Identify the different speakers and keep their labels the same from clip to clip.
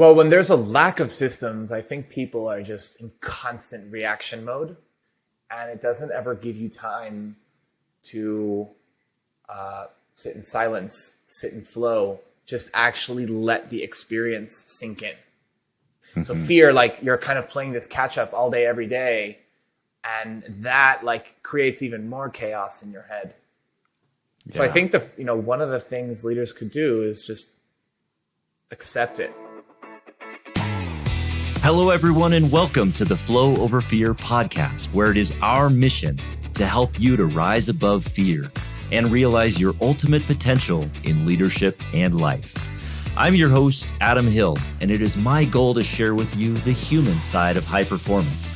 Speaker 1: Well, when there's a lack of systems, I think people are just in constant reaction mode, and it doesn't ever give you time to sit in silence, sit in flow, just actually let the experience sink in. So fear, like you're kind of playing this catch up all day, every day, and that like creates even more chaos in your head. So I think one of the things leaders could do is just accept it.
Speaker 2: Hello, everyone, and welcome to the Flow Over Fear podcast, where it is our mission to help you to rise above fear and realize your ultimate potential in leadership and life. I'm your host, Adam Hill, and it is my goal to share with you the human side of high performance.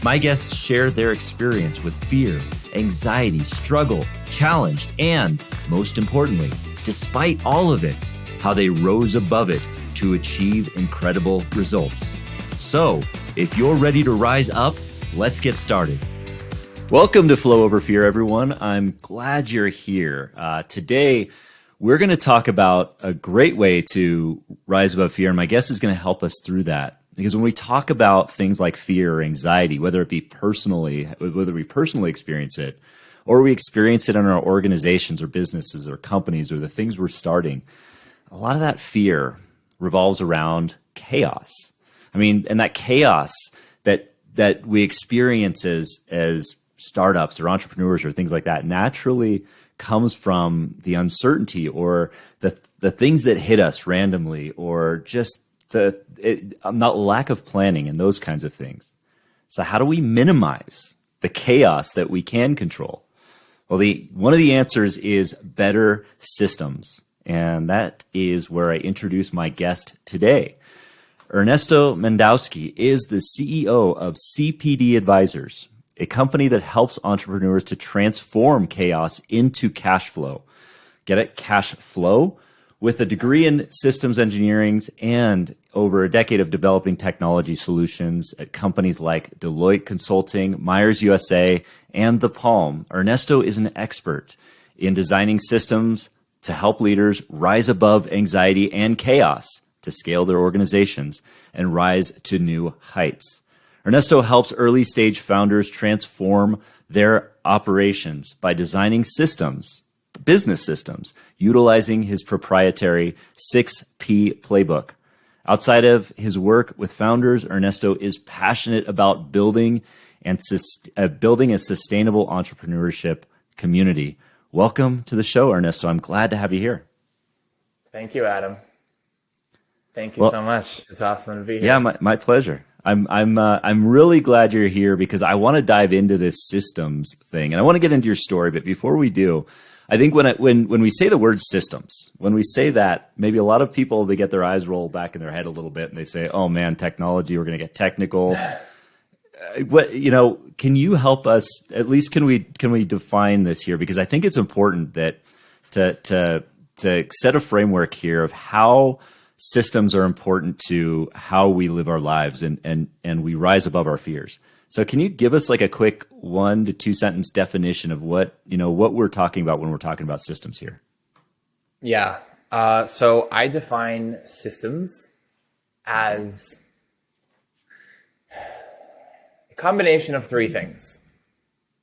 Speaker 2: My guests share their experience with fear, anxiety, struggle, challenge, and most importantly, despite all of it, how they rose above it to achieve incredible results. So, if you're ready to rise up, let's get started. Welcome to Flow Over Fear, everyone. I'm glad you're here. Today, we're going to talk about a great way to rise above fear, and my guest is going to help us through that. Because when we talk about things like fear or anxiety, whether we personally experience it, or we experience it in our organizations or businesses or companies or the things we're starting, a lot of that fear revolves around chaos. I mean, and that chaos that we experience as startups or entrepreneurs or things like that naturally comes from the uncertainty or the things that hit us randomly or just the lack of planning and those kinds of things. So how do we minimize the chaos that we can control? Well, one of the answers is better systems. And that is where I introduce my guest today. Ernesto Mandowsky is the CEO of CPD Advisors, a company that helps entrepreneurs to transform chaos into cash flow. Get it? Cash flow? With a degree in systems engineering and over a decade of developing technology solutions at companies like Deloitte Consulting, Myers USA, and The Palm, Ernesto is an expert in designing systems to help leaders rise above anxiety and chaos to scale their organizations and rise to new heights. Ernesto helps early stage founders transform their operations by designing systems, business systems, utilizing his proprietary 6P playbook. Outside of his work with founders, Ernesto is passionate about building a sustainable entrepreneurship community. Welcome to the show, Ernesto. I'm glad to have you here.
Speaker 1: Thank you, Adam. Thank you so much. It's awesome to be here.
Speaker 2: Yeah, my pleasure. I'm really glad you're here because I want to dive into this systems thing, and I want to get into your story. But before we do, I think when we say the word systems, when we say that, maybe a lot of people, they get their eyes roll back in their head a little bit, and they say, "Oh man, technology. We're going to get technical." Can you help us? At least can we define this here? Because I think it's important that to set a framework here of how systems are important to how we live our lives and we rise above our fears. So can you give us like a quick 1 to 2 sentence definition of what we're talking about when we're talking about systems here?
Speaker 1: Yeah. So I define systems as a combination of three things.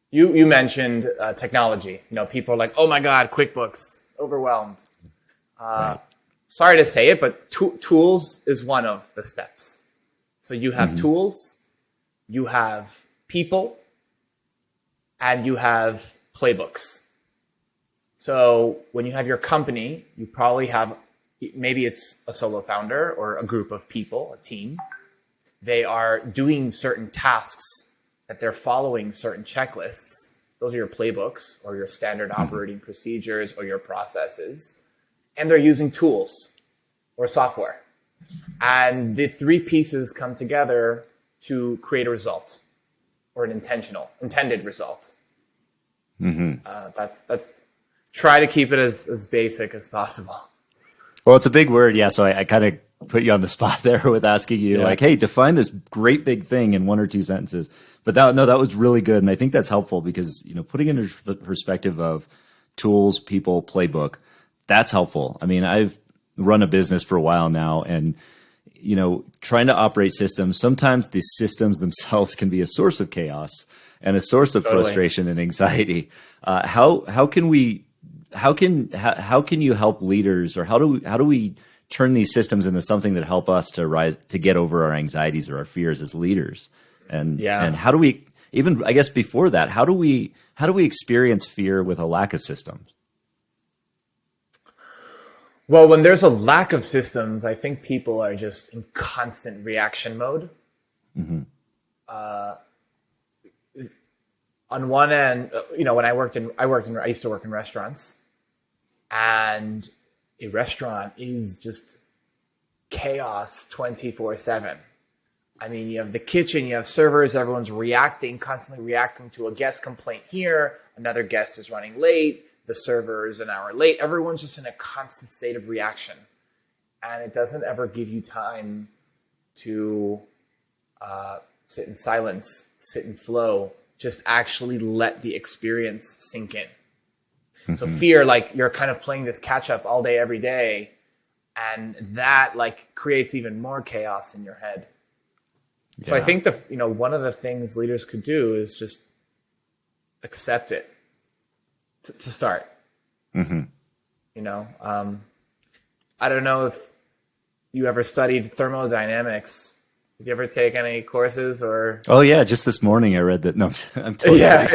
Speaker 1: You mentioned technology. People are like, oh my God, QuickBooks, overwhelmed. Right. Sorry to say it, but tools is one of the steps. So you have tools, you have people, and you have playbooks. So when you have your company, you probably have, maybe it's a solo founder or a group of people, a team. They are doing certain tasks that they're following certain checklists. Those are your playbooks or your standard operating procedures or your processes. And they're using tools or software. And the three pieces come together to create a result or an intended result. That's try to keep it as basic as possible.
Speaker 2: Well, it's a big word. Yeah. So I kind of put you on the spot there with asking you like, hey, define this great big thing in 1 or 2 sentences. But that was really good. And I think that's helpful because, putting into perspective of tools, people, playbook, that's helpful. I mean, I've run a business for a while now, and trying to operate systems, sometimes the systems themselves can be a source of chaos and a source of frustration and anxiety. How can you help leaders, or how do we turn these systems into something that help us to get over our anxieties or our fears as leaders? And how do we, even, I guess before that, how do we experience fear with a lack of systems?
Speaker 1: Well, when there's a lack of systems, I think people are just in constant reaction mode. Mm-hmm. On one end, when I used to work in restaurants, and a restaurant is just chaos 24/7. I mean, you have the kitchen, you have servers, everyone's constantly reacting to a guest complaint here. Another guest is running late. The server is an hour late. Everyone's just in a constant state of reaction. And it doesn't ever give you time to sit in silence, sit in flow, just actually let the experience sink in. Mm-hmm. So fear, like you're kind of playing this catch up all day, every day. And that creates even more chaos in your head. Yeah. So I think one of the things leaders could do is just accept it. To start, mm-hmm. I don't know if you ever studied thermodynamics. Did you ever take any courses or? Oh
Speaker 2: yeah, just this morning I read that. No, I'm totally
Speaker 1: yeah.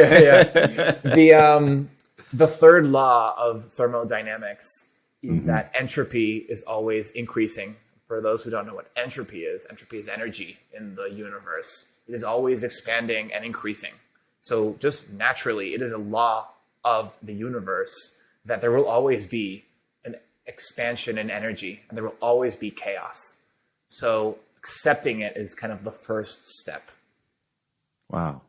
Speaker 1: The third law of thermodynamics is mm-hmm. that entropy is always increasing. For those who don't know what entropy is energy in the universe. It is always expanding and increasing. So just naturally, it is a law of the universe that there will always be an expansion in energy and there will always be chaos. So accepting it is kind of the first step.
Speaker 2: Wow.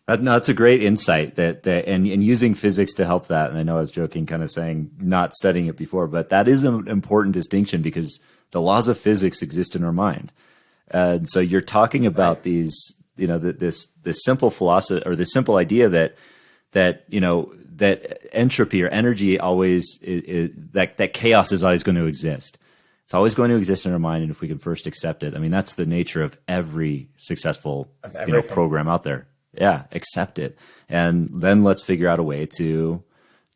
Speaker 2: That's a great insight and using physics to help that. And I know I was joking, kind of saying not studying it before, but that is an important distinction because the laws of physics exist in our mind. And so you're talking about these, this simple philosophy or this simple idea that entropy or energy always that chaos is always going to exist. It's always going to exist in our mind, and if we can first accept it, I mean that's the nature of every successful program out there. Yeah, accept it, and then let's figure out a way to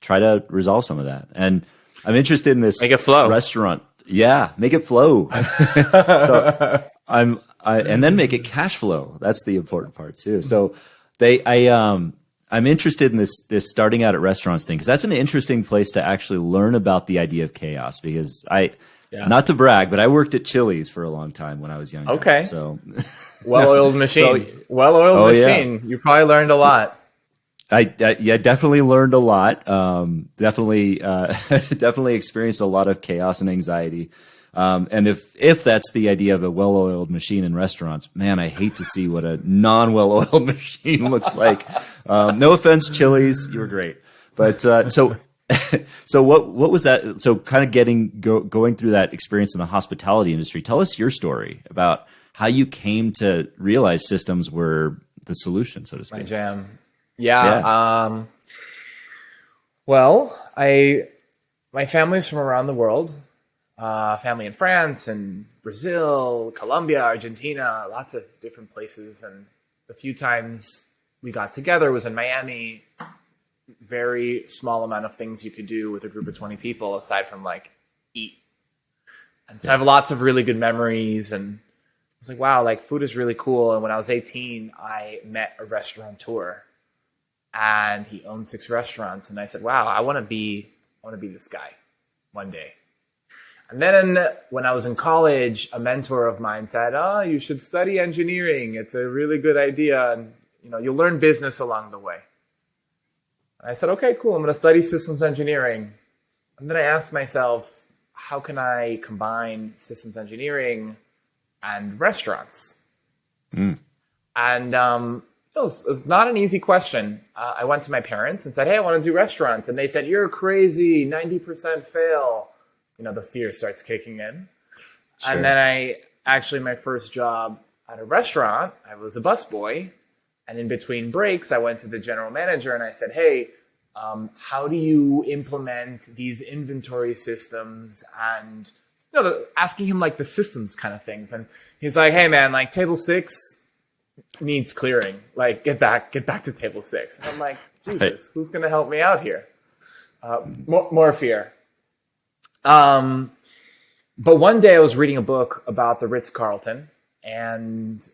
Speaker 2: try to resolve some of that. And I'm interested in this
Speaker 1: make it flow
Speaker 2: restaurant. Yeah, make it flow. So and then make it cash flow. That's the important part too. So I'm interested in this starting out at restaurants thing because that's an interesting place to actually learn about the idea of chaos. Because not to brag, but I worked at Chili's for a long time when I was younger.
Speaker 1: Okay,
Speaker 2: so
Speaker 1: well-oiled machine. Machine. Yeah. You probably learned a lot.
Speaker 2: I definitely learned a lot. Definitely experienced a lot of chaos and anxiety. And if that's the idea of a well-oiled machine in restaurants, man, I hate to see what a non-well-oiled machine looks like. No offense, Chili's, you were great. But so what was that? So kind of going through that experience in the hospitality industry, tell us your story about how you came to realize systems were the solution, so to speak.
Speaker 1: My jam. Yeah. Well, my family's from around the world. Family in France and Brazil, Colombia, Argentina, lots of different places. And the few times we got together was in Miami. Very small amount of things you could do with a group of 20 people aside from eat. And so I have lots of really good memories. And I was like, wow, food is really cool. And when I was 18, I met a restaurateur and he owned 6 restaurants. And I said, wow, I want to be this guy one day. And then when I was in college, a mentor of mine said, you should study engineering. It's a really good idea. And, you'll learn business along the way. And I said, okay, cool. I'm going to study systems engineering. And then I asked myself, how can I combine systems engineering and restaurants? Mm. And it was not an easy question. I went to my parents and said, hey, I want to do restaurants. And they said, you're crazy, 90% fail. The fear starts kicking in. Sure. And then my first job at a restaurant, I was a busboy. And in between breaks, I went to the general manager and I said, hey, how do you implement these inventory systems and asking him like the systems kind of things. And he's like, hey man, like table 6 needs clearing. Like get back to table 6. And I'm like, Jesus, who's going to help me out here? More fear. But one day I was reading a book about the Ritz-Carlton, and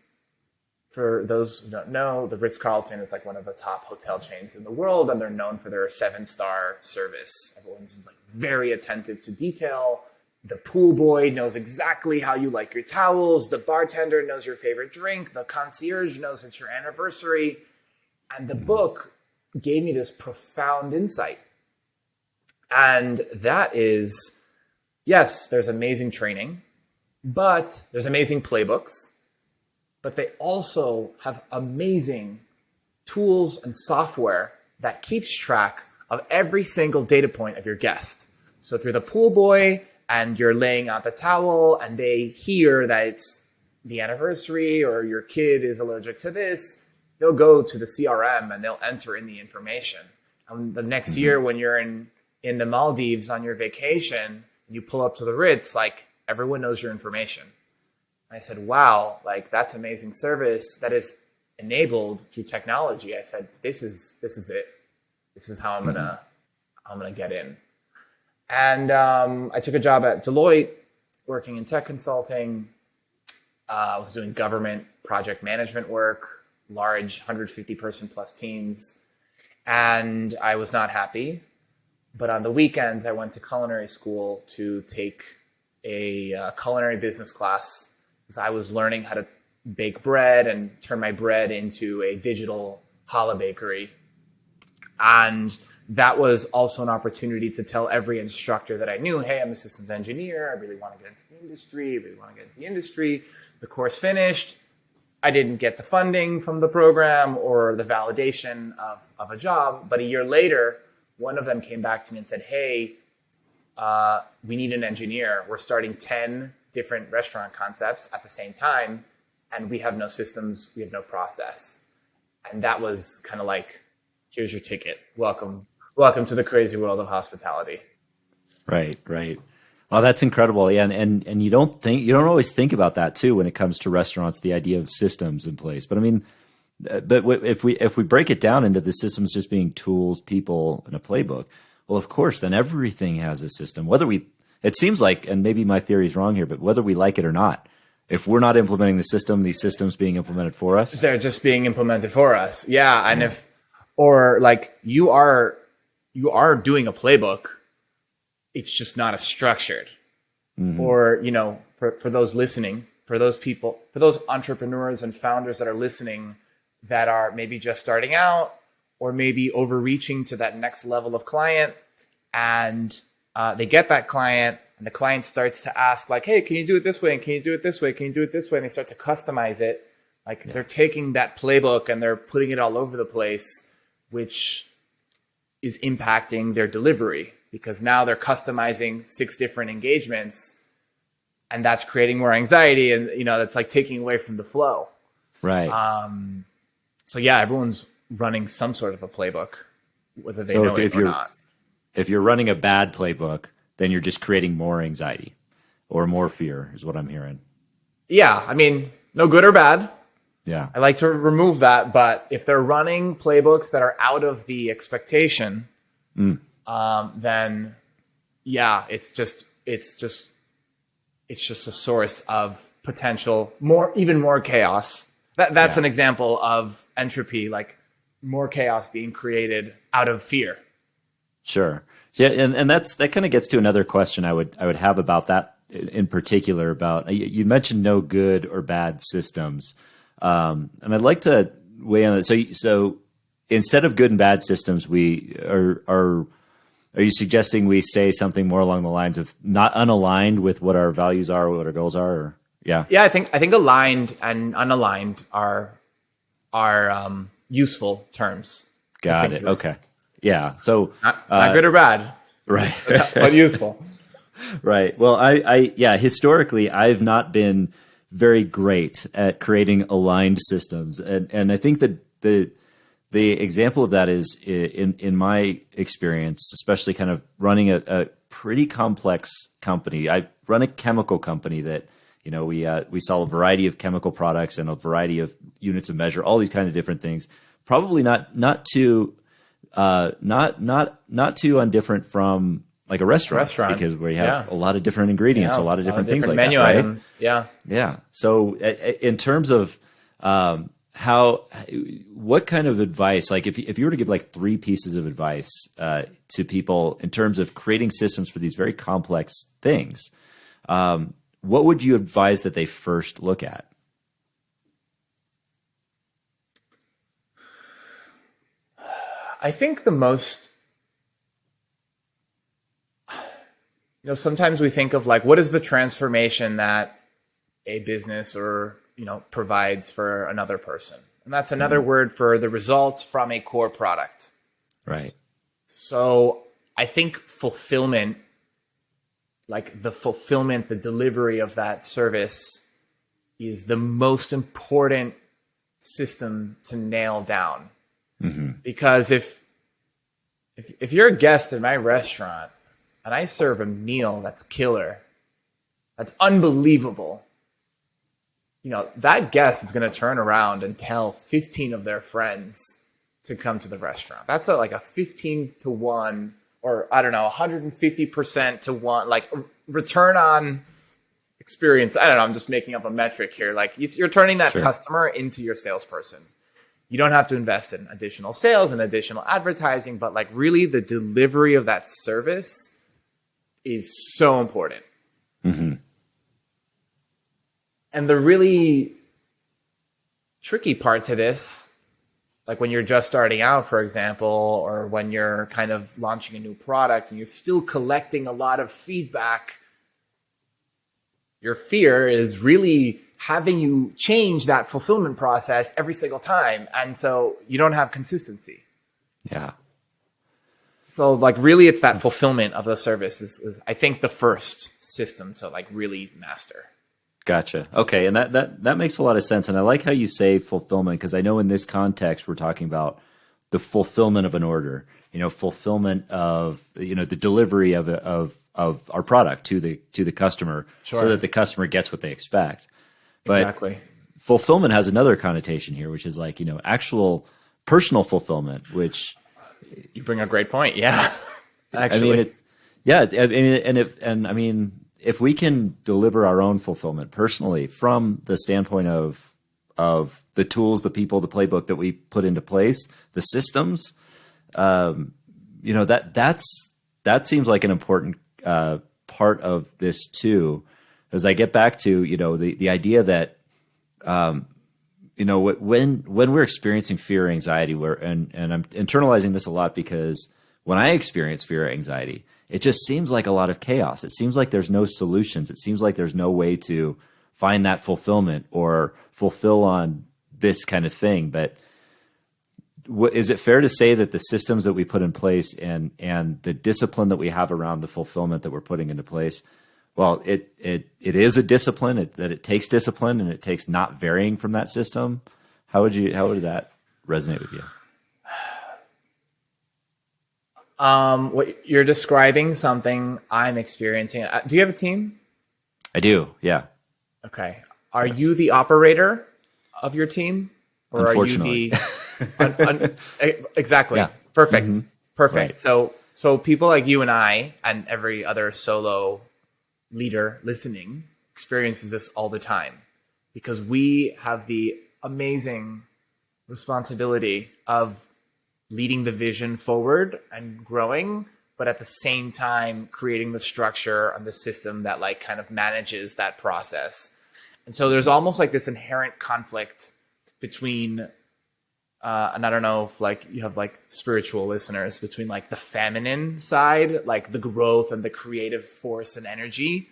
Speaker 1: for those who don't know, the Ritz-Carlton is like one of the top hotel chains in the world, and they're known for their 7-star service. Everyone's like very attentive to detail. The pool boy knows exactly how you like your towels. The bartender knows your favorite drink. The concierge knows it's your anniversary. And the book gave me this profound insight. And that is, yes, there's amazing training, but there's amazing playbooks, but they also have amazing tools and software that keeps track of every single data point of your guest. So if you're the pool boy and you're laying out the towel and they hear that it's the anniversary or your kid is allergic to this, they'll go to the CRM and they'll enter in the information. And the next year when you're in the Maldives on your vacation, you pull up to the Ritz, like everyone knows your information. And I said, wow, like that's amazing service that is enabled through technology. I said, this is it. This is how I'm gonna get in. And I took a job at Deloitte, working in tech consulting. I was doing government project management work, large 150 person plus teams. And I was not happy. But on the weekends, I went to culinary school to take a culinary business class because I was learning how to bake bread and turn my bread into a digital challah bakery. And that was also an opportunity to tell every instructor that I knew, hey, I'm a systems engineer. I really want to get into the industry. The course finished. I didn't get the funding from the program or the validation of a job. But a year later, one of them came back to me and said, hey, we need an engineer. We're starting 10 different restaurant concepts at the same time, and we have no systems, we have no process. And that was kind of like, here's your ticket. Welcome to the crazy world of hospitality. Right.
Speaker 2: Well, that's incredible. Yeah, and you don't always think about that too when it comes to restaurants, the idea of systems in place. But I mean, if we break it down into the systems just being tools, people, and a playbook, well, of course, then everything has a system. It seems like, and maybe my theory is wrong here, but whether we like it or not, if we're not implementing the system, these systems being implemented for us,
Speaker 1: they're just being implemented for us. Yeah, and you are doing a playbook, it's just not as structured. Mm-hmm. Or, for those listening, for those people, for those entrepreneurs and founders that are listening that are maybe just starting out or maybe overreaching to that next level of client, and they get that client and the client starts to ask like, hey, can you do it this way? And can you do it this way? Can you do it this way? And they start to customize it. They're taking that playbook and they're putting it all over the place, which is impacting their delivery because now they're customizing 6 different engagements and that's creating more anxiety. And, that's like taking away from the flow. Right. So yeah, everyone's running some sort of a playbook, whether they know it or not.
Speaker 2: If you're running a bad playbook, then you're just creating more anxiety or more fear is what I'm hearing.
Speaker 1: Yeah. I mean, no good or bad.
Speaker 2: Yeah.
Speaker 1: I like to remove that. But if they're running playbooks that are out of the expectation, then yeah, it's just a source of potential even more chaos. That's an example of entropy, like more chaos being created out of fear.
Speaker 2: Sure. Yeah, and that kind of gets to another question I would have about that in particular. About you mentioned no good or bad systems, and I'd like to weigh on it. So instead of good and bad systems, we are you suggesting we say something more along the lines of not unaligned with what our values are, what our goals are? Or, yeah.
Speaker 1: I think aligned and unaligned are useful terms.
Speaker 2: Got it. Okay. Yeah. So
Speaker 1: not good or bad.
Speaker 2: Right.
Speaker 1: But useful.
Speaker 2: Right. Well, historically, I've not been very great at creating aligned systems. And I think that the example of that is in my experience, especially kind of running a pretty complex company. I run a chemical company that, we sell a variety of chemical products and a variety of units of measure, all these kind of different things. Probably not too undifferent from like a restaurant. Because we have a lot of different ingredients, a lot of different things like
Speaker 1: menu
Speaker 2: that, right?
Speaker 1: items. Yeah.
Speaker 2: So in terms of what kind of advice, like if you were to give like 3 pieces of advice to people in terms of creating systems for these very complex things, what would you advise that they first look at?
Speaker 1: I think the most, sometimes we think of like, what is the transformation that a business or, provides for another person? And that's another word for the results from a core product.
Speaker 2: Right.
Speaker 1: So I think fulfillment, like the delivery of that service is the most important system to nail down. Mm-hmm. Because if you're a guest in my restaurant and I serve a meal that's killer, that's unbelievable, that guest is going to turn around and tell 15 of their friends to come to the restaurant. That's like a 15 to 1, or I don't know, 150% to 1, like return on experience. I don't know. I'm just making up a metric here. Like you're turning that customer into your salesperson. You don't have to invest in additional sales and additional advertising, but like really the delivery of that service is so important. Mm-hmm. And the really tricky part to this, like when you're just starting out, for example, or when you're kind of launching a new product and you're still collecting a lot of feedback, your fear is really having you change that fulfillment process every single time. And so you don't have consistency.
Speaker 2: Yeah.
Speaker 1: So like really it's that fulfillment of the service is I think the first system to like really master.
Speaker 2: Gotcha. Okay. And that makes a lot of sense. And I like how you say fulfillment, because I know in this context, we're talking about the fulfillment of an order, fulfillment of, the delivery of our product to the customer, so that the customer gets what they expect. But exactly. Fulfillment has another connotation here, which is like, actual personal fulfillment, which
Speaker 1: you bring a great point. Yeah. Actually.
Speaker 2: If we can deliver our own fulfillment personally from the standpoint of the tools, the people, the playbook that we put into place, the systems, that seems like an important part of this too. As I get back to the idea that when we're experiencing fear or anxiety, and I'm internalizing this a lot, because when I experience fear or anxiety, it just seems like a lot of chaos. It seems like there's no solutions. It seems like there's no way to find that fulfillment or fulfill on this kind of thing. But is it fair to say that the systems that we put in place and the discipline that we have around the fulfillment that we're putting into place, well, it is a discipline, that it takes discipline, and it takes not varying from that system? How would that resonate with you?
Speaker 1: What you're describing, something I'm experiencing. Do you have a team?
Speaker 2: I do. Yeah.
Speaker 1: Okay. Are you the operator of your team, or are you the? Exactly. Yeah. Perfect. Mm-hmm. Perfect. Right. So people like you and I and every other solo leader listening experiences this all the time, because we have the amazing responsibility of leading the vision forward and growing, but at the same time creating the structure and the system that like kind of manages that process. And so there's almost like this inherent conflict between and I don't know if like you have like spiritual listeners, between like the feminine side, like the growth and the creative force and energy,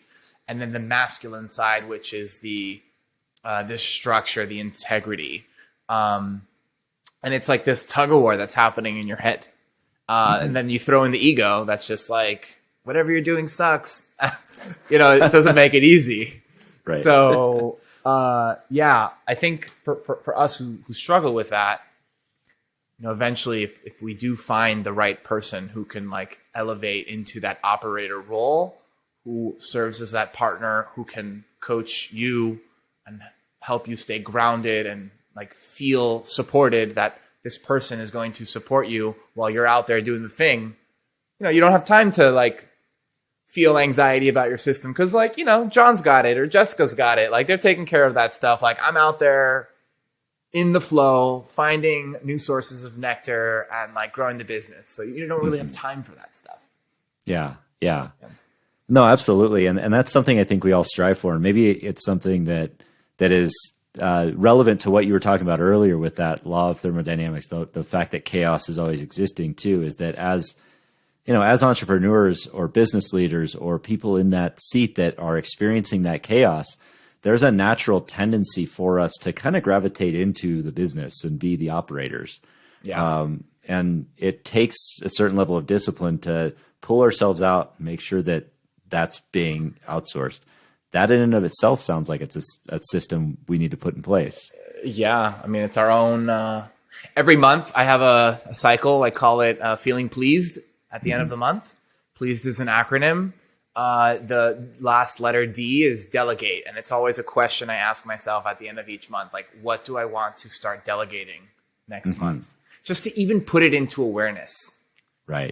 Speaker 1: and then the masculine side, which is the structure, the integrity. And it's like this tug of war that's happening in your head. And then you throw in the ego that's just like, whatever you're doing sucks. It doesn't make it easy. Right. So, I think for us who struggle with that, eventually if we do find the right person who can like elevate into that operator role, who serves as that partner who can coach you and help you stay grounded and like feel supported, that this person is going to support you while you're out there doing the thing. You don't have time to like feel anxiety about your system because like, John's got it or Jessica's got it. Like they're taking care of that stuff. Like I'm out there in the flow, finding new sources of nectar and like growing the business. So you don't really have time for that stuff.
Speaker 2: Yeah. Yeah. No, absolutely. And that's something I think we all strive for. And maybe it's something that is relevant to what you were talking about earlier with that law of thermodynamics, the fact that chaos is always existing too, is that as entrepreneurs or business leaders or people in that seat that are experiencing that chaos, there's a natural tendency for us to kind of gravitate into the business and be the operators.
Speaker 1: Yeah.
Speaker 2: And it takes a certain level of discipline to pull ourselves out, make sure that that's being outsourced. That in and of itself sounds like it's a system we need to put in place.
Speaker 1: Yeah. I mean, it's our own, every month I have a cycle. I call it feeling pleased at the end of the month. Pleased is an acronym. The last letter D is delegate. And it's always a question I ask myself at the end of each month. Like, what do I want to start delegating next month? Just to even put it into awareness.
Speaker 2: Right.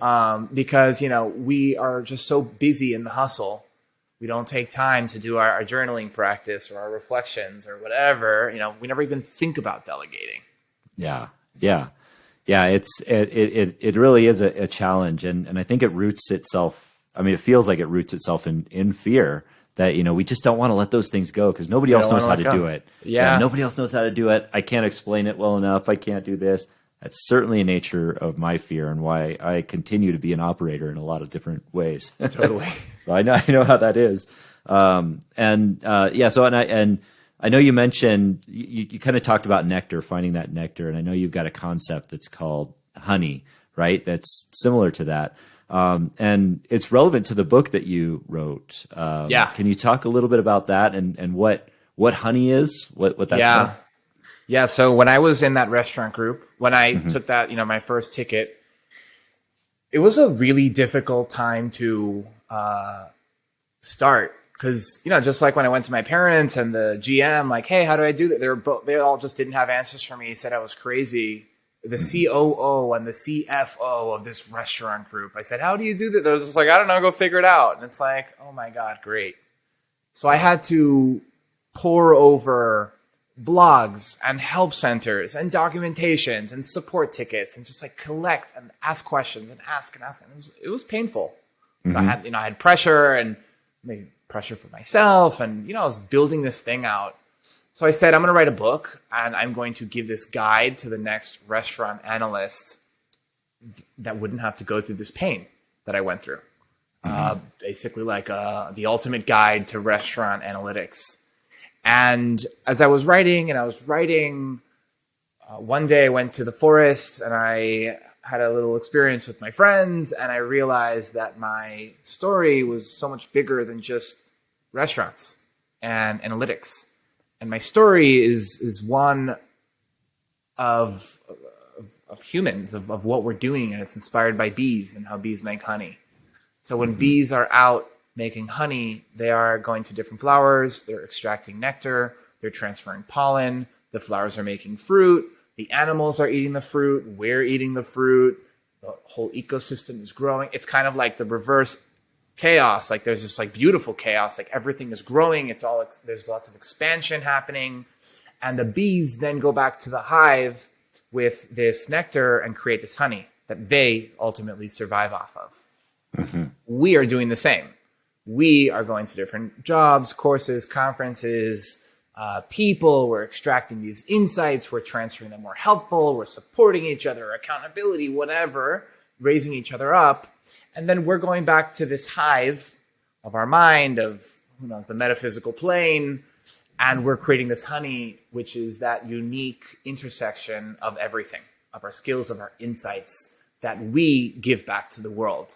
Speaker 1: Because, we are just so busy in the hustle. We don't take time to do our journaling practice or our reflections or whatever. We never even think about delegating.
Speaker 2: Yeah. Yeah. Yeah. It really is a challenge. And I think it roots itself. I mean, it feels like it roots itself in fear that, we just don't want to let those things go because nobody else knows how to do it.
Speaker 1: Yeah.
Speaker 2: Nobody else knows how to do it. I can't explain it well enough. I can't do this. That's certainly a nature of my fear and why I continue to be an operator in a lot of different ways.
Speaker 1: Totally.
Speaker 2: So I know how that is. So I know you mentioned, you kind of talked about nectar, finding that nectar. And I know you've got a concept that's called honey, right? That's similar to that. And it's relevant to the book that you wrote. Can you talk a little bit about that and what honey is, what that's about?
Speaker 1: Yeah. So when I was in that restaurant group, when I took that, my first ticket, it was a really difficult time to start. Because, just like when I went to my parents and the GM, like, hey, how do I do that? They all just didn't have answers for me. Said I was crazy. The COO and the CFO of this restaurant group. I said, how do you do that? They're just like, I don't know, go figure it out. And it's like, oh my God, great. So I had to pour over blogs and help centers and documentations and support tickets and just like collect and ask questions and ask. And it was painful. I had pressure and maybe pressure for myself. And, I was building this thing out. So I said, I'm going to write a book and I'm going to give this guide to the next restaurant analyst that wouldn't have to go through this pain that I went through. Basically like the ultimate guide to restaurant analytics. And as I was writing, one day I went to the forest and I had a little experience with my friends, and I realized that my story was so much bigger than just restaurants and analytics. And my story is one of humans, of what we're doing, and it's inspired by bees and how bees make honey. So when bees are out making honey, they are going to different flowers, they're extracting nectar, they're transferring pollen, the flowers are making fruit, the animals are eating the fruit, we're eating the fruit, the whole ecosystem is growing. It's kind of like the reverse chaos. Like there's this like beautiful chaos, like everything is growing, there's lots of expansion happening, and the bees then go back to the hive with this nectar and create this honey that they ultimately survive off of. We are doing the same. We are going to different jobs, courses, conferences, people. We're extracting these insights. We're transferring them more helpful. We're supporting each other, accountability, whatever, raising each other up. And then we're going back to this hive of our mind, of, who knows, the metaphysical plane. And we're creating this honey, which is that unique intersection of everything, of our skills, of our insights that we give back to the world.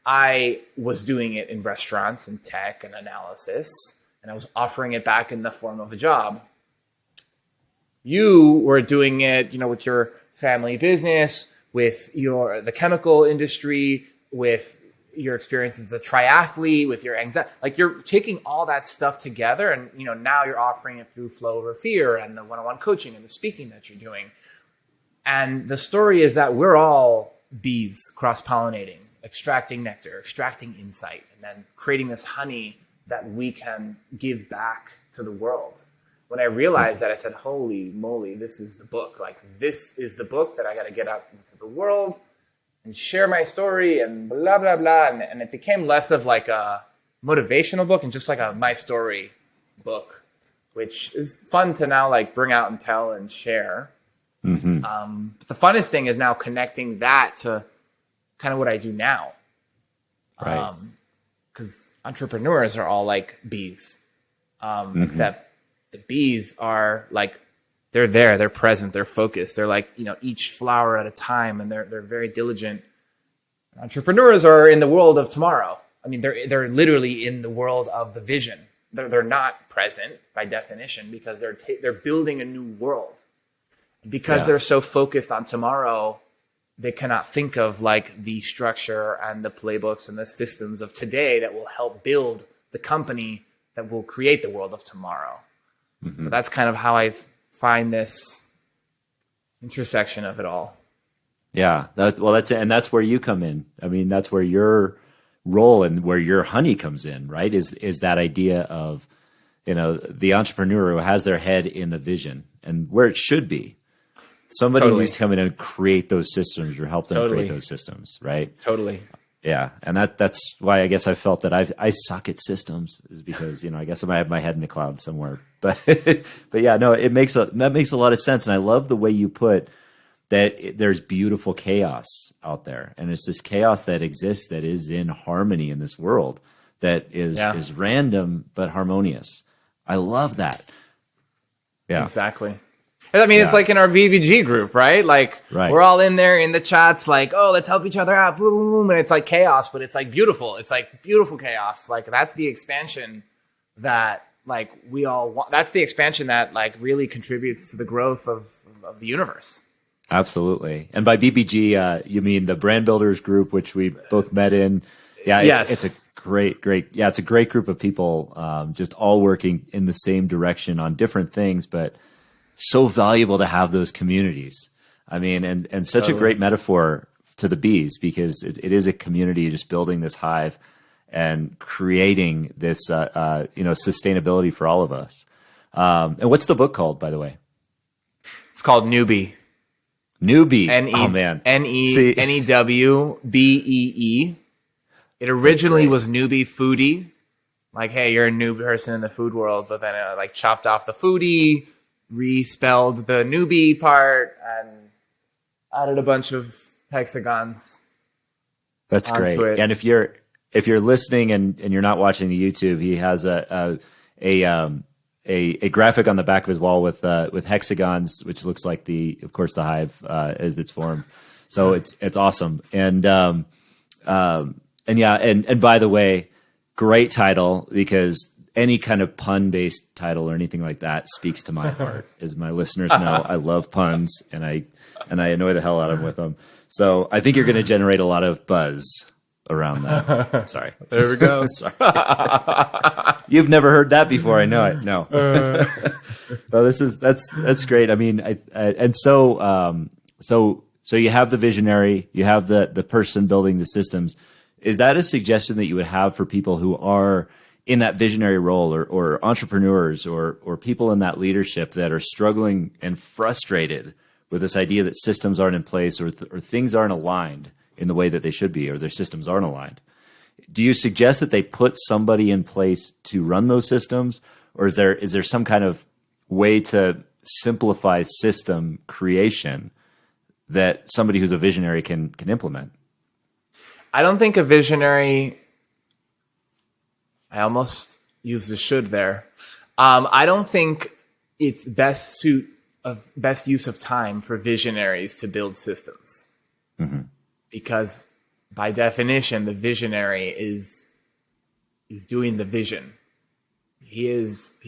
Speaker 1: I was doing it in restaurants and tech and analysis, and I was offering it back in the form of a job. You were doing it, with your family business, with the chemical industry, with your experience as a triathlete with your anxiety. Like you're taking all that stuff together, and now you're offering it through Flow Over Fear and the one-on-one coaching and the speaking that you're doing. And the story is that we're all bees cross-pollinating, extracting nectar, extracting insight, and then creating this honey that we can give back to the world. When I realized that, I said, holy moly, this is the book. Like, this is the book that I got to get out into the world and share my story and blah, blah, blah. And it became less of like a motivational book and just like a my story book, which is fun to now like bring out and tell and share. Mm-hmm. But the funnest thing is now connecting that to kind of what I do now.
Speaker 2: Right.
Speaker 1: Because entrepreneurs are all like bees, except the bees are like, they're there, they're present, they're focused. They're like, each flower at a time, and they're very diligent. Entrepreneurs are in the world of tomorrow. I mean, they're literally in the world of the vision. They're not present by definition because they're building a new world. Because they're so focused on tomorrow, they cannot think of like the structure and the playbooks and the systems of today that will help build the company that will create the world of tomorrow. Mm-hmm. So that's kind of how I find this intersection of it all.
Speaker 2: Yeah. That's where you come in. I mean, that's where your role and where your honey comes in, right? Is that idea of, the entrepreneur who has their head in the vision and where it should be. Somebody needs to come in and create those systems or help them create those systems, right?
Speaker 1: Totally.
Speaker 2: Yeah. And that's why I guess I felt that I suck at systems, is because, I guess I might have my head in the cloud somewhere. But yeah, no, that makes a lot of sense. And I love the way you put that there's beautiful chaos out there. And it's this chaos that exists that is in harmony in this world that is random but harmonious. I love that. Yeah.
Speaker 1: Exactly. I mean, it's like in our VVG group, right? Like we're all in there in the chats, like, oh, let's help each other out. Boom, boom, boom. And it's like chaos, but it's like beautiful. It's like beautiful chaos. Like that's the expansion that like we all want. That's the expansion that like really contributes to the growth of the universe.
Speaker 2: Absolutely. And by BBG, you mean the Brand Builders group, which we both met in. Yeah. It's a great, it's a great group of people, just all working in the same direction on different things, but so valuable to have those communities. I mean, and such a great metaphor to the bees, because it is a community just building this hive and creating this, sustainability for all of us. And what's the book called, by the way?
Speaker 1: It's called Newbie.
Speaker 2: Newbie.
Speaker 1: Oh man. NEWBEE. It originally was Newbie Foodie. Like, hey, you're a new person in the food world, but then it like chopped off the foodie, respelled the newbie part, and added a bunch of hexagons.
Speaker 2: That's great. It. And if you're listening and you're not watching the YouTube, he has a graphic on the back of his wall with hexagons, which looks like of course the hive as it's formed. So it's awesome. And by the way, great title, because any kind of pun-based title or anything like that speaks to my heart. As my listeners know, I love puns, and I annoy the hell out of them with them. So I think you're going to generate a lot of buzz around that. Sorry.
Speaker 1: There we go.
Speaker 2: Sorry. You've never heard that before. I know it. No. No, that's great. I mean, so you have the visionary, you have the person building the systems. Is that a suggestion that you would have for people who are in that visionary role, or entrepreneurs or people in that leadership that are struggling and frustrated with this idea that systems aren't in place, or things aren't aligned in the way that they should be, or their systems aren't aligned? Do you suggest that they put somebody in place to run those systems, or is there some kind of way to simplify system creation that somebody who's a visionary can implement?
Speaker 1: I don't think a visionary, I almost used the should there. I don't think it's best use of time for visionaries to build systems. Mm-hmm. Because by definition, the visionary is doing the vision. He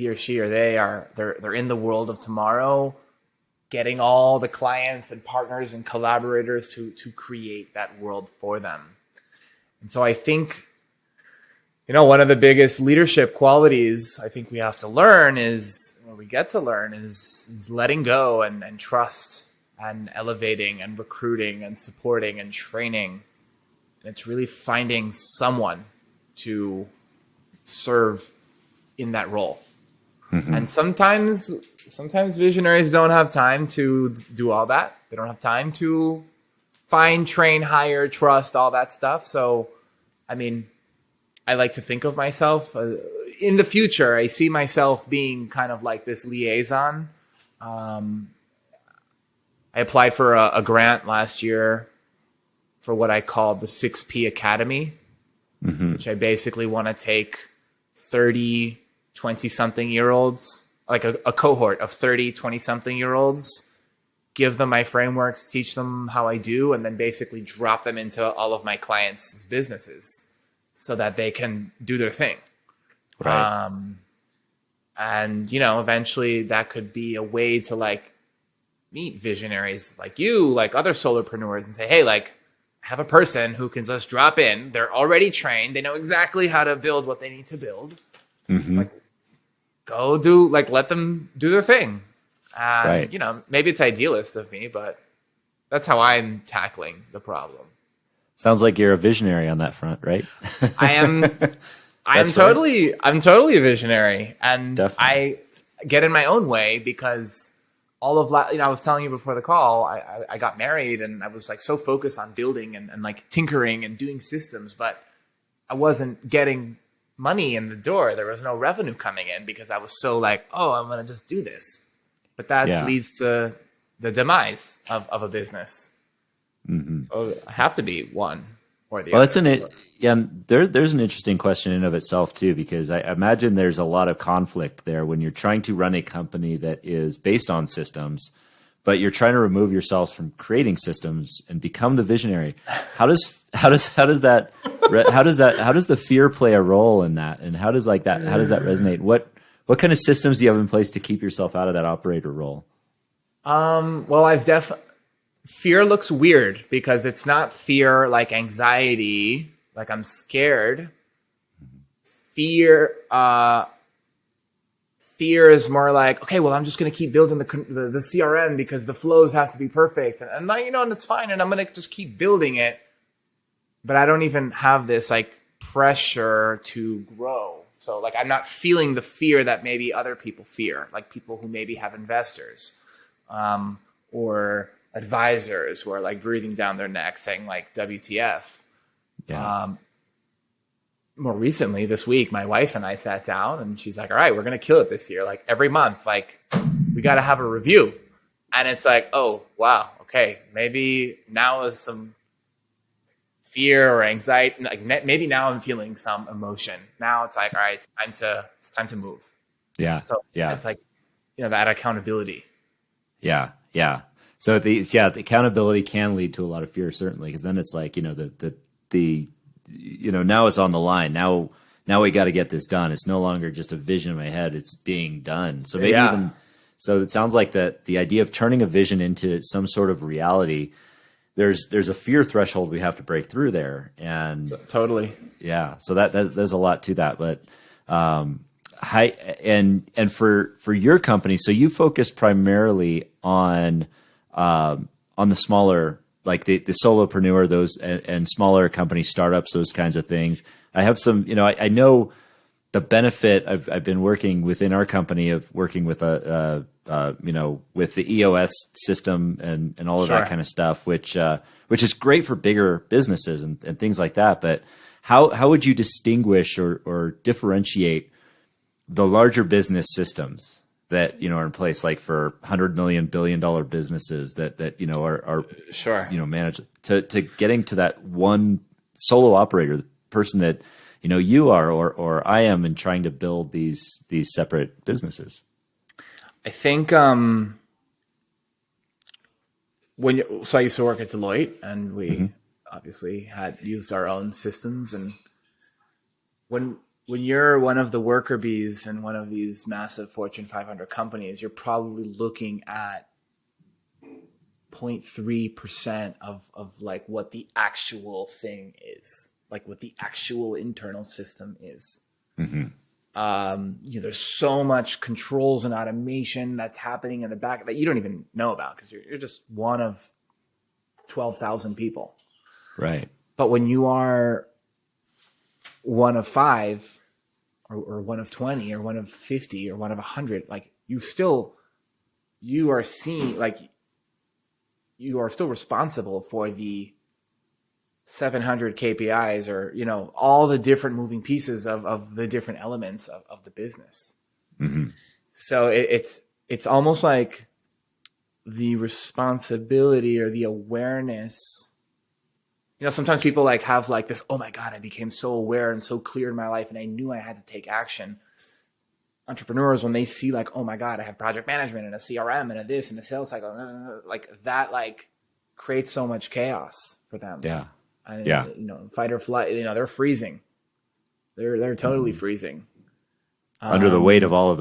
Speaker 1: or she or they're in the world of tomorrow, getting all the clients and partners and collaborators to create that world for them. And so I think, one of the biggest leadership qualities I think we have to learn is, or we get to learn, is letting go and trust and elevating and recruiting and supporting and training. And it's really finding someone to serve in that role. Mm-hmm. And sometimes visionaries don't have time to do all that. They don't have time to find, train, hire, trust, all that stuff. So, I like to think of myself in the future. I see myself being kind of like this liaison. I applied for a grant last year for what I called the 6P Academy, mm-hmm. which I basically want to take 30, 20-something-year-olds, like a cohort of 30, 20-something-year-olds, give them my frameworks, teach them how I do, and then basically drop them into all of my clients' businesses so that they can do their thing. Right. And, eventually that could be a way to meet visionaries like you, like other solopreneurs, and say, hey, have a person who can just drop in. They're already trained. They know exactly how to build what they need to build. Mm-hmm. Go do, let them do their thing. And, right. Maybe it's idealist of me, but that's how I'm tackling the problem.
Speaker 2: Sounds like you're a visionary on that front, right?
Speaker 1: I'm totally a visionary, and definitely. I get in my own way because all of I was telling you before the call, I got married and I was so focused on building and tinkering and doing systems, but I wasn't getting money in the door. There was no revenue coming in because I was so I'm going to just do this. But that leads to the demise of a business. Mm-hmm. So I have to be one or the other.
Speaker 2: There's an interesting question in of itself too, because I imagine there's a lot of conflict there when you're trying to run a company that is based on systems, but you're trying to remove yourselves from creating systems and become the visionary. How does the fear play a role in that, and how does that resonate? What kind of systems do you have in place to keep yourself out of that operator role?
Speaker 1: Well, fear looks weird because it's not fear like anxiety, like I'm scared. Fear is more like, okay, well, I'm just going to keep building the CRM because the flows have to be perfect. And it's fine. And I'm going to just keep building it. But I don't even have this pressure to grow. So I'm not feeling the fear that maybe other people fear, like people who maybe have investors, or advisors who are breathing down their neck saying WTF. Yeah. More recently this week, my wife and I sat down and she's like, all right, we're going to kill it this year. Every month, we got to have a review. And it's oh, wow. Okay. Maybe now is some fear or anxiety. Maybe now I'm feeling some emotion. Now it's all right, it's time to move.
Speaker 2: Yeah.
Speaker 1: So it's that accountability.
Speaker 2: Yeah. Yeah. So the accountability can lead to a lot of fear, certainly, because then it's now it's on the line. Now we got to get this done. It's no longer just a vision in my head; it's being done. So maybe so it sounds like that the idea of turning a vision into some sort of reality. There's a fear threshold we have to break through there, and
Speaker 1: totally,
Speaker 2: yeah. So that there's a lot to that, but and for your company, so you focus primarily on the smaller, the solopreneur, those and smaller companies, startups, those kinds of things. I have some, I know the benefit. I've been working within our company of working with with the EOS system and all of that kind of stuff, which is great for bigger businesses and things like that. But how would you distinguish or differentiate the larger business systems that are in place, for $100 million, $1 billion businesses that are managed to getting to that one solo operator, the person that you are or I am, and trying to build these separate businesses?
Speaker 1: I think I used to work at Deloitte, and we obviously had used our own systems. And when you're one of the worker bees in one of these massive Fortune 500 companies, you're probably looking at 0.3% of what the actual thing is. like what the actual internal system is.
Speaker 2: Mm-hmm.
Speaker 1: There's so much controls and automation that's happening in the back that you don't even know about because you're just one of 12,000 people.
Speaker 2: Right.
Speaker 1: But when you are one of 5 or one of 20 or one of 50 or one of 100, like you are seeing, like you are still responsible for the 700 KPIs or, all the different moving pieces of the different elements of the business.
Speaker 2: Mm-hmm.
Speaker 1: So it's almost like the responsibility or the awareness. Sometimes people like have like this, oh my God, I became so aware and so clear in my life and I knew I had to take action. Entrepreneurs, when they see like, oh my God, I have project management and a CRM and a this and a sales cycle, like that, like creates so much chaos for them.
Speaker 2: Yeah.
Speaker 1: And, fight or flight, they're freezing. They're totally freezing.
Speaker 2: Under the weight of all of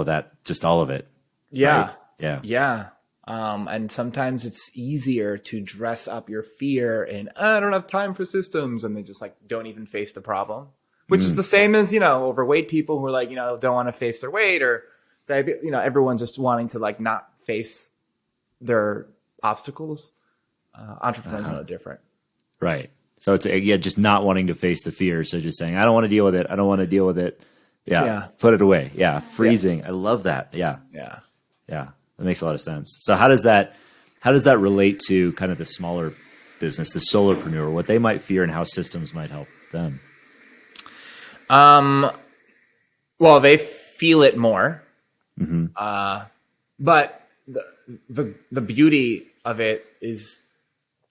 Speaker 2: that, just all of it.
Speaker 1: Yeah.
Speaker 2: Right? Yeah.
Speaker 1: Yeah. And sometimes it's easier to dress up your fear in, I don't have time for systems. And they just like, don't even face the problem, which is the same as, overweight people who are like, don't want to face their weight or, everyone just wanting to like not face their obstacles. Entrepreneurs are no different.
Speaker 2: Right. So it's just not wanting to face the fear. So just saying, I don't want to deal with it. I don't want to deal with it. Yeah. Put it away. Yeah. Freezing. Yeah. I love that. Yeah.
Speaker 1: Yeah.
Speaker 2: Yeah. That makes a lot of sense. So how does that relate to kind of the smaller business, the solopreneur, what they might fear and how systems might help them?
Speaker 1: Well, they feel it more.
Speaker 2: Mm-hmm.
Speaker 1: But the beauty of it is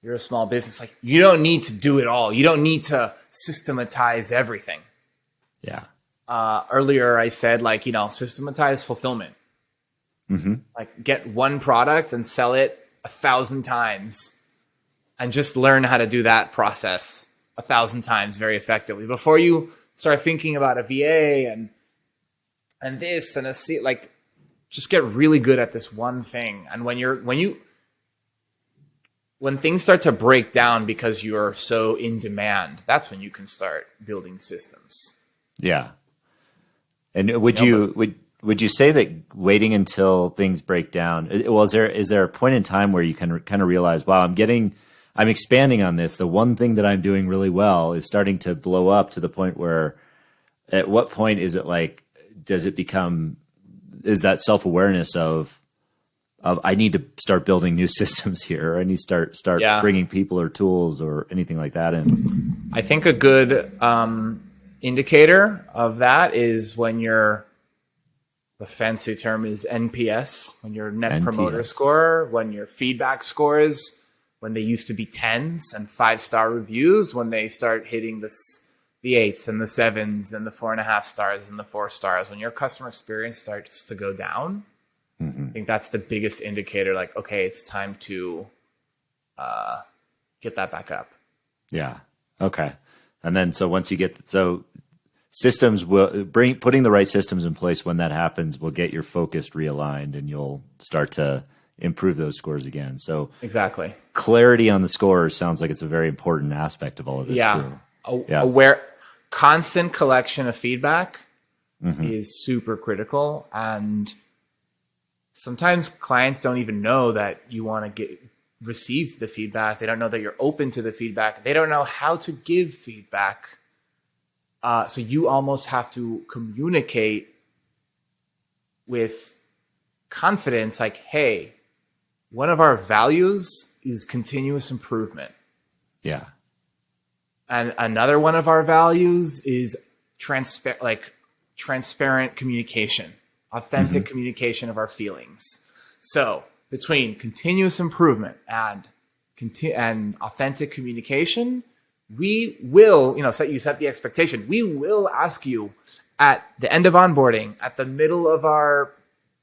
Speaker 1: you're a small business. Like you don't need to do it all. You don't need to systematize everything.
Speaker 2: Yeah.
Speaker 1: Earlier I said like, systematize fulfillment.
Speaker 2: Mm-hmm.
Speaker 1: Like get one product and sell it 1,000 times and just learn how to do that process 1,000 times very effectively before you start thinking about a VA and this and like just get really good at this one thing. And when things start to break down because you're so in demand, that's when you can start building systems. Yeah.
Speaker 2: And would you say that waiting until things break down, well, is there a point in time where you can kind of realize, wow, I'm expanding on this. The one thing that I'm doing really well is starting to blow up to the point where, at what point is it like, is that self-awareness of I need to start building new systems here. Or I need to start bringing people or tools or anything like that in.
Speaker 1: I think a good indicator of that is when the fancy term is NPS, when your net promoter score, when your feedback scores, when they used to be 10s and 5-star reviews, when they start hitting the 8s and the 7s and the 4.5 stars and the 4 stars, when your customer experience starts to go down. I think that's the biggest indicator. Like, okay, it's time to get that back up.
Speaker 2: Yeah. Okay. And then, so once you systems putting the right systems in place when that happens will get your focus realigned and you'll start to improve those scores again. So
Speaker 1: exactly.
Speaker 2: Clarity on the scores sounds like it's a very important aspect of all of this too.
Speaker 1: Aware, constant collection of feedback is super critical. And sometimes clients don't even know that you want to receive the feedback. They don't know that you're open to the feedback. They don't know how to give feedback. So you almost have to communicate with confidence, like, hey, one of our values is continuous improvement.
Speaker 2: Yeah.
Speaker 1: And another one of our values is transparent communication. Authentic communication of our feelings. So between continuous improvement and authentic communication, we will, you set the expectation. We will ask you at the end of onboarding, at the middle of our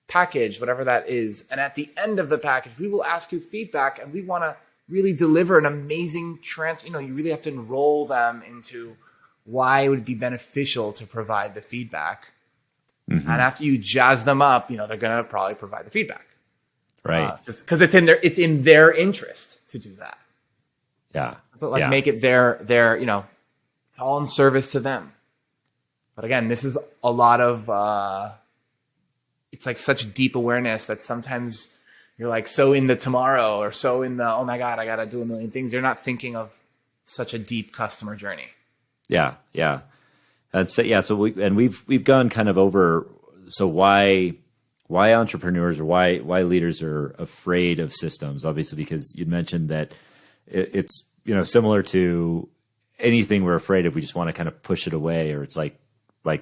Speaker 1: package, whatever that is, and at the end of the package, we will ask you feedback, and we want to really deliver an amazing you really have to enroll them into why it would be beneficial to provide the feedback. And after you jazz them up, they're going to probably provide the feedback.
Speaker 2: Right.
Speaker 1: Because it's in their interest to do that.
Speaker 2: Yeah.
Speaker 1: So make it their It's all in service to them. But again, this is a lot of, it's like such deep awareness that sometimes you're like so in the tomorrow or so in the, oh my God, I got to do a million things. You're not thinking of such a deep customer journey.
Speaker 2: Yeah. Yeah. So we've gone kind of over, so why entrepreneurs or why leaders are afraid of systems, obviously, because you mentioned that it's, similar to anything we're afraid of. We just want to kind of push it away, or it's like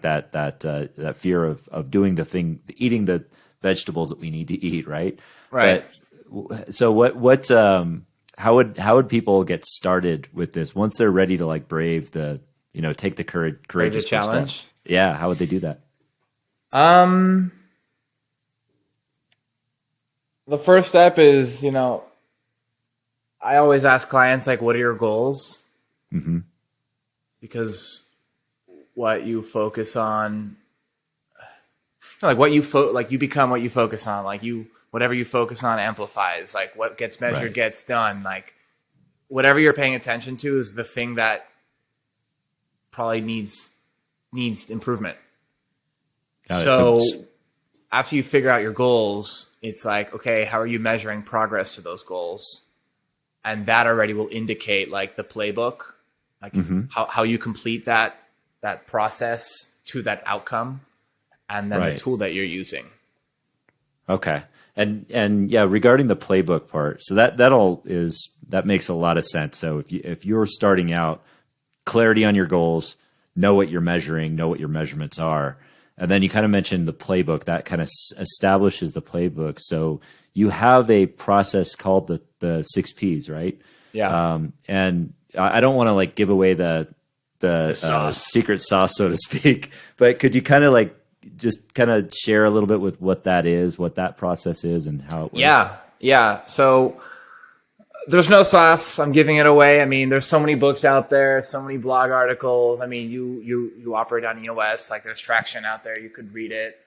Speaker 2: that fear of doing the thing, eating the vegetables that we need to eat. Right.
Speaker 1: Right.
Speaker 2: But, so how would people get started with this once they're ready to like brave the, take the courageous
Speaker 1: challenge?
Speaker 2: Step? Yeah. How would they do that?
Speaker 1: The first step is, I always ask clients, like, what are your goals?
Speaker 2: Mm-hmm.
Speaker 1: Because what you focus on, you become what you focus on. Like whatever you focus on amplifies. Like what gets measured gets done. Like whatever you're paying attention to is the thing that probably needs improvement. So after you figure out your goals, it's like, okay, how are you measuring progress to those goals? And that already will indicate like the playbook, like how you complete that process to that outcome, and then the tool that you're using.
Speaker 2: Okay. And yeah, regarding the playbook part, so that makes a lot of sense. So if you're starting out, clarity on your goals, know what you're measuring, know what your measurements are. And then you kind of mentioned the playbook that kind of establishes the playbook. So you have a process called the 6 Ps, right?
Speaker 1: Yeah.
Speaker 2: And I don't want to like give away the secret sauce, so to speak, but could you kind of like just kind of share a little bit with what that is, what that process is, and how it works?
Speaker 1: Yeah. So there's no sauce. I'm giving it away. I mean, there's so many books out there, so many blog articles. I mean, you operate on EOS, like there's traction out there. You could read it.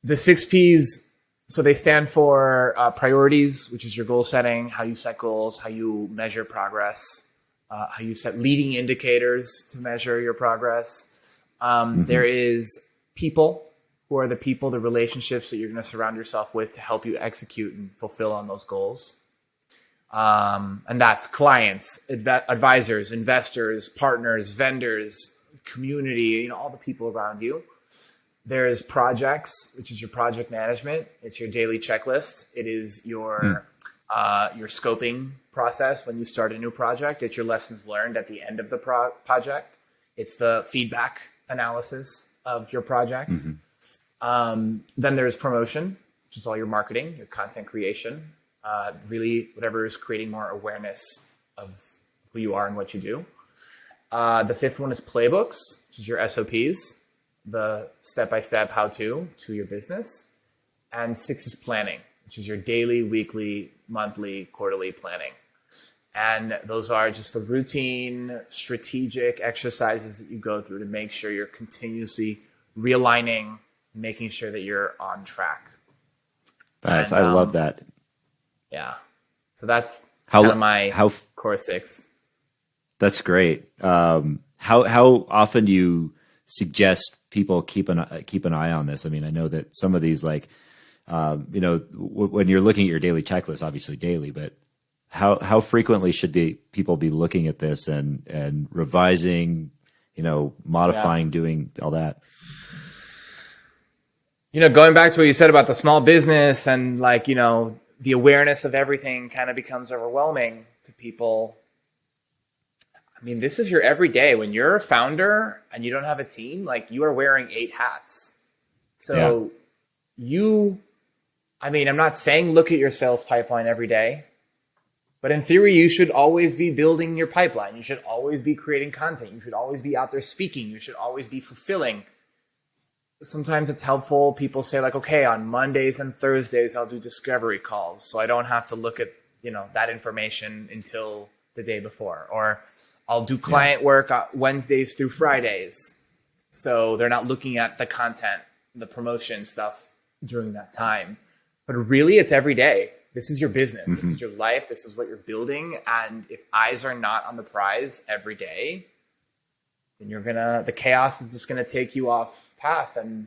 Speaker 1: The 6 Ps, so they stand for priorities, which is your goal setting, how you set goals, how you measure progress, how you set leading indicators to measure your progress. There is people, who are the relationships that you're going to surround yourself with to help you execute and fulfill on those goals. And that's clients, advisors, investors, partners, vendors, community, all the people around you. There's projects, which is your project management. It's your daily checklist. It is your scoping process when you start a new project. It's your lessons learned at the end of the project. It's the feedback analysis of your projects. Then there's promotion, which is all your marketing, your content creation, really whatever is creating more awareness of who you are and what you do. The fifth one is playbooks, which is your SOPs, the step-by-step how-to to your business. And 6 is planning, which is your daily, weekly, monthly, quarterly planning. And those are just the routine, strategic exercises that you go through to make sure you're continuously realigning, making sure that you're on track.
Speaker 2: Nice. I love that.
Speaker 1: Yeah. So that's kind of my core 6.
Speaker 2: That's great. How often do you suggest people keep an eye on this? I mean, I know that some of these, like, when you're looking at your daily checklist, obviously daily, but how frequently should people be looking at this and revising, modifying, doing all that?
Speaker 1: Going back to what you said about the small business and like, the awareness of everything kind of becomes overwhelming to people. I mean, this is your everyday. When you're a founder and you don't have a team, like you are wearing 8 hats. So I'm not saying look at your sales pipeline every day, but in theory, you should always be building your pipeline. You should always be creating content. You should always be out there speaking. You should always be fulfilling. Sometimes it's helpful. People say like, okay, on Mondays and Thursdays, I'll do discovery calls. So I don't have to look at, that information until the day before, or I'll do client work on Wednesdays through Fridays. So they're not looking at the content, the promotion stuff during that time, but really it's every day. This is your business. This is your life. This is what you're building. And if eyes are not on the prize every day, then the chaos is just gonna take you off path, and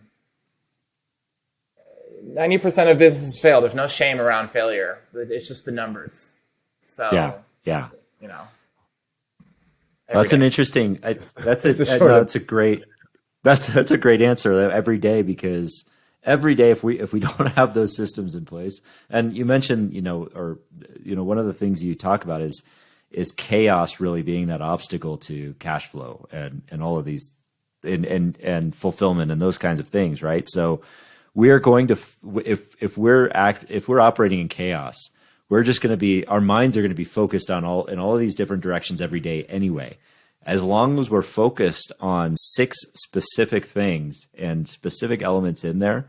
Speaker 1: 90% of businesses fail. There's no shame around failure. It's just the numbers. So
Speaker 2: yeah.
Speaker 1: Every
Speaker 2: That's an
Speaker 1: day.
Speaker 2: interesting. That's a great answer every day, because every day if we don't have those systems in place, and you mentioned one of the things you talk about is chaos really being that obstacle to cash flow and all of these and fulfillment and those kinds of things, right? So we are going to if we're operating in chaos, we're just going to be, our minds are going to be focused on all of these different directions every day anyway. As long as we're focused on 6 specific things and specific elements in there,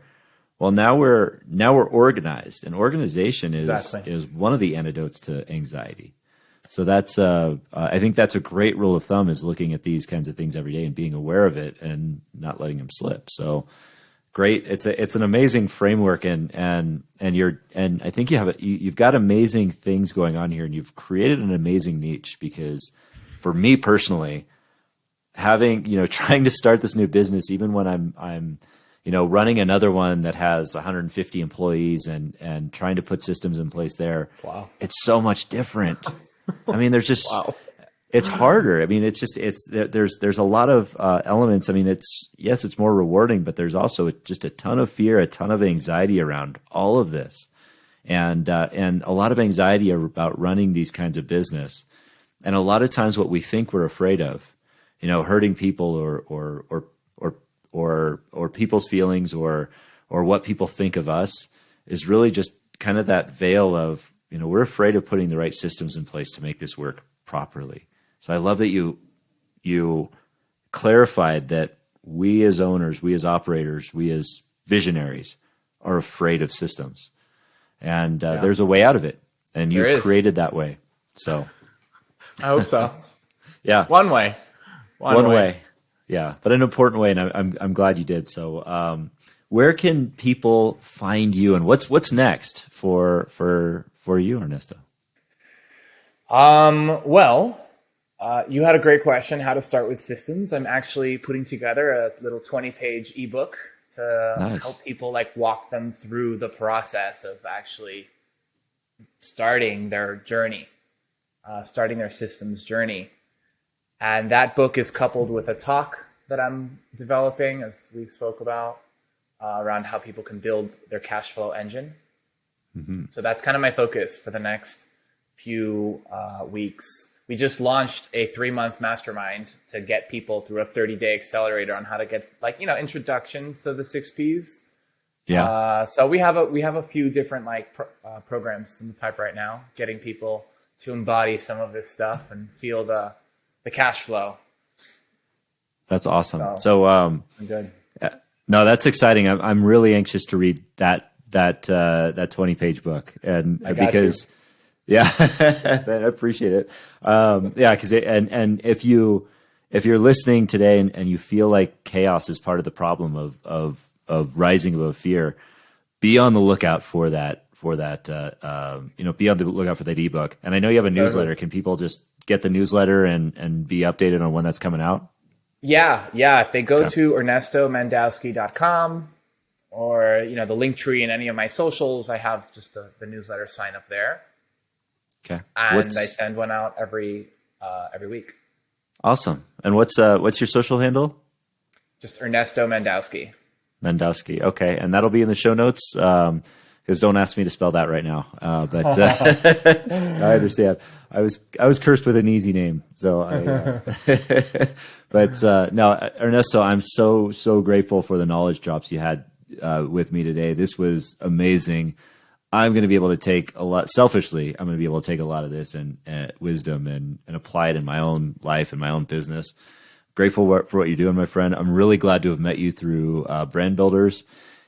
Speaker 2: well, now we're organized, and organization is one of the antidotes to anxiety. So that's I think that's a great rule of thumb, is looking at these kinds of things every day and being aware of it and not letting them slip. So great. It's an amazing framework, and I think you've got amazing things going on here, and you've created an amazing niche, because for me personally, having, trying to start this new business, even when I'm running another one that has 150 employees and trying to put systems in place there,
Speaker 1: wow,
Speaker 2: it's so much different. I mean, there's just,
Speaker 1: wow.
Speaker 2: It's harder. I mean, there's a lot of elements. I mean, it's more rewarding, but there's also just a ton of fear, a ton of anxiety around all of this, and a lot of anxiety about running these kinds of business. And a lot of times what we think we're afraid of, hurting people or people's feelings or what people think of us, is really just kind of that veil of, we're afraid of putting the right systems in place to make this work properly. So I love that you clarified that we as owners, we as operators, we as visionaries are afraid of systems, and there's a way out of it, and you've created that way. So
Speaker 1: I hope so.
Speaker 2: Yeah,
Speaker 1: one way.
Speaker 2: Yeah, but an important way, and I'm glad you did. So where can people find you, and what's next for you, Ernesto?
Speaker 1: You had a great question, how to start with systems. I'm actually putting together a little 20-page ebook to help people walk them through the process of actually starting their journey, starting their systems journey. And that book is coupled with a talk that I'm developing, as we spoke about, around how people can build their cash flow engine. Mm-hmm. So that's kind of my focus for the next few weeks. We just launched a 3-month mastermind to get people through a 30-day accelerator on how to get introductions to the 6 Ps. Yeah. So we have a few different programs in the pipe right now, getting people to embody some of this stuff and feel the cash flow.
Speaker 2: That's awesome. So
Speaker 1: I'm good.
Speaker 2: No, that's exciting. I'm really anxious to read that 20-page book, and because. Yeah, I appreciate it. Because if you're listening today and you feel like chaos is part of the problem of rising above fear, be on the lookout for that. Be on the lookout for that ebook. And I know you have a newsletter. Can people just get the newsletter and be updated on when that's coming out? Yeah. If they go to ernestomandowsky.com or the link tree in any of my socials, I have just the newsletter sign up there. Okay. And I send one out every week. Awesome. And what's your social handle? Just Ernesto Mandowsky. Mandowsky. Okay. And that'll be in the show notes. Because don't ask me to spell that right now. But I understand. I was cursed with an easy name. So but no, Ernesto, I'm so grateful for the knowledge drops you had with me today. This was amazing. I'm going to be able to take a lot, selfishly, I'm going to be able to take a lot of this and wisdom and apply it in my own life and my own business. Grateful for what you're doing, my friend. I'm really glad to have met you through Brand Builders.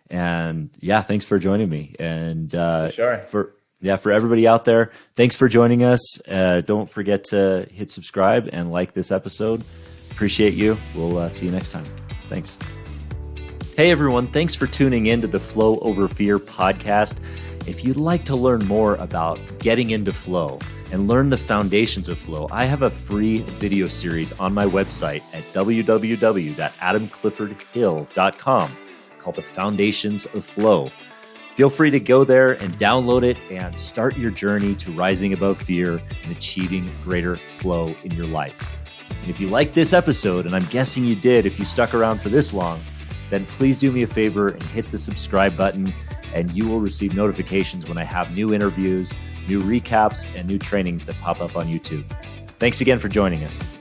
Speaker 2: And thanks for joining me. And for everybody out there, thanks for joining us. Don't forget to hit subscribe and like this episode. Appreciate you. We'll see you next time. Thanks. Hey, everyone. Thanks for tuning in to the Flow Over Fear podcast. If you'd like to learn more about getting into flow and learn the foundations of flow, I have a free video series on my website at www.adamcliffordhill.com called The Foundations of Flow. Feel free to go there and download it and start your journey to rising above fear and achieving greater flow in your life. And if you like this episode, and I'm guessing you did if you stuck around for this long, then please do me a favor and hit the subscribe button, and you will receive notifications when I have new interviews, new recaps, and new trainings that pop up on YouTube. Thanks again for joining us.